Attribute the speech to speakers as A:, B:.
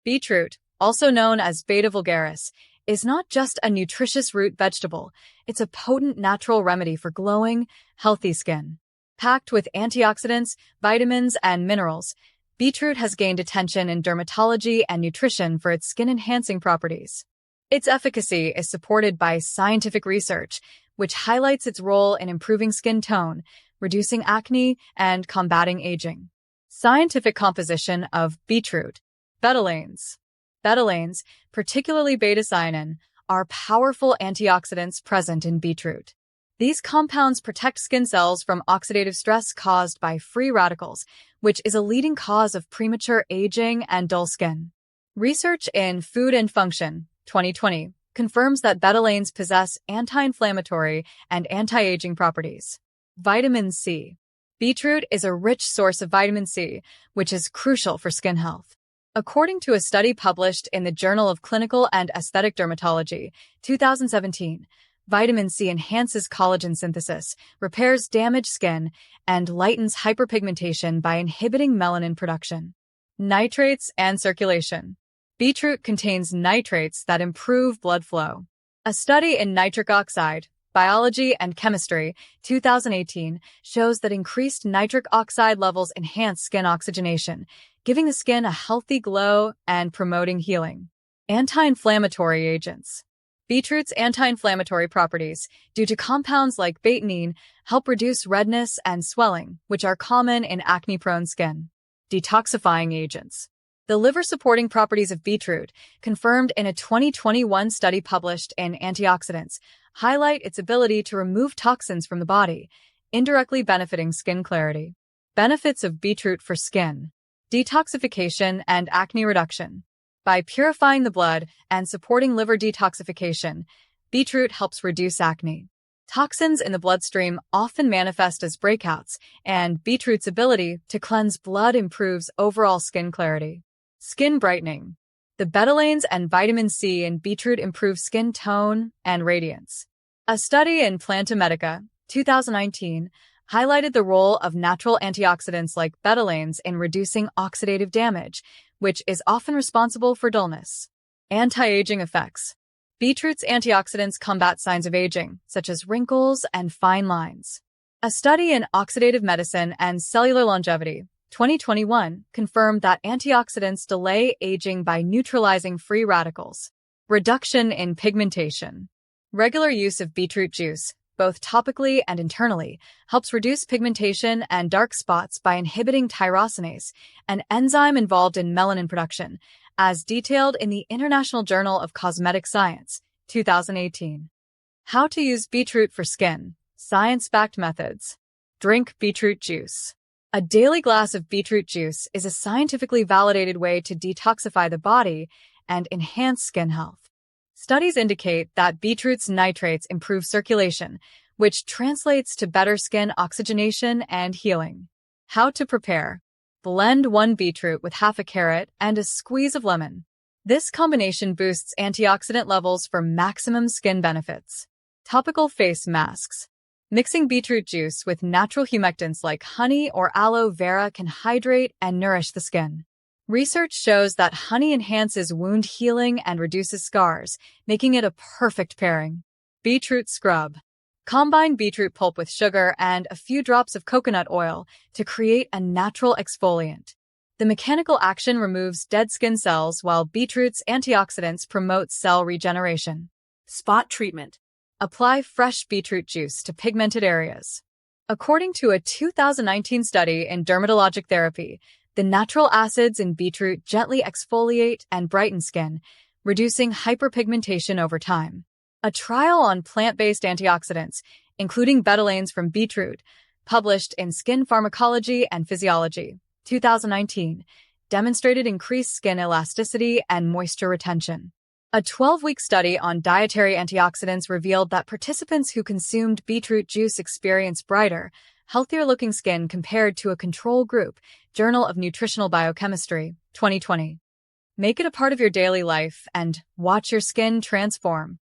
A: Beetroot, also known as Beta vulgaris, is not just a nutritious root vegetable, it's a potent natural remedy for glowing, healthy skin. Packed with antioxidants, vitamins, and minerals, beetroot has gained attention in dermatology and nutrition for its skin-enhancing properties. Its efficacy is supported by scientific research, which highlights its role in improving skin tone, reducing acne, and combating aging. Scientific composition of beetroot. Betalains. Betalains, particularly beta-cyanin, are powerful antioxidants present in beetroot. These compounds protect skin cells from oxidative stress caused by free radicals, which is a leading cause of premature aging and dull skin. Research in Food and Function, 2020, confirms that betalains possess anti-inflammatory and anti-aging properties. Vitamin C. Beetroot is a rich source of vitamin C, which is crucial for skin health. According to a study published in the Journal of Clinical and Aesthetic Dermatology, 2017, vitamin C enhances collagen synthesis, repairs damaged skin, and lightens hyperpigmentation by inhibiting melanin production. Nitrates and circulation. Beetroot contains nitrates that improve blood flow. A study in nitric oxide, Biology and Chemistry, 2018, shows that increased nitric oxide levels enhance skin oxygenation, giving the skin a healthy glow and promoting healing. Anti-inflammatory agents. Beetroot's anti-inflammatory properties, due to compounds like betaine, help reduce redness and swelling, which are common in acne-prone skin. Detoxifying agents. The liver-supporting properties of beetroot, confirmed in a 2021 study published in Antioxidants, highlight its ability to remove toxins from the body, indirectly benefiting skin clarity. Benefits of beetroot for skin. Detoxification and acne reduction. By purifying the blood and supporting liver detoxification, beetroot helps reduce acne. Toxins in the bloodstream often manifest as breakouts, and beetroot's ability to cleanse blood improves overall skin clarity. Skin brightening. The betalains and vitamin C in beetroot improve skin tone and radiance. A study in Planta Medica, 2019, highlighted the role of natural antioxidants like betalains in reducing oxidative damage, which is often responsible for dullness. Anti-aging effects. Beetroot's antioxidants combat signs of aging, such as wrinkles and fine lines. A study in Oxidative Medicine and Cellular Longevity, 2021, confirmed that antioxidants delay aging by neutralizing free radicals. Reduction in pigmentation. Regular use of beetroot juice, both topically and internally, helps reduce pigmentation and dark spots by inhibiting tyrosinase, an enzyme involved in melanin production, as detailed in the International Journal of Cosmetic Science, 2018. How to use beetroot for skin. Science-backed methods. Drink beetroot juice. A daily glass of beetroot juice is a scientifically validated way to detoxify the body and enhance skin health. Studies indicate that beetroot's nitrates improve circulation, which translates to better skin oxygenation and healing. How to prepare. Blend 1 beetroot with half a carrot and a squeeze of lemon. This combination boosts antioxidant levels for maximum skin benefits. Topical face masks. Mixing beetroot juice with natural humectants like honey or aloe vera can hydrate and nourish the skin. Research shows that honey enhances wound healing and reduces scars, making it a perfect pairing. Beetroot scrub. Combine beetroot pulp with sugar and a few drops of coconut oil to create a natural exfoliant. The mechanical action removes dead skin cells while beetroot's antioxidants promote cell regeneration. Spot treatment. Apply fresh beetroot juice to pigmented areas. According to a 2019 study in Dermatologic Therapy, the natural acids in beetroot gently exfoliate and brighten skin, reducing hyperpigmentation over time. A trial on plant-based antioxidants, including betalains from beetroot, published in Skin Pharmacology and Physiology, 2019, demonstrated increased skin elasticity and moisture retention. A 12-week study on dietary antioxidants revealed that participants who consumed beetroot juice experienced brighter, healthier-looking skin compared to a control group, Journal of Nutritional Biochemistry, 2020. Make it a part of your daily life and watch your skin transform.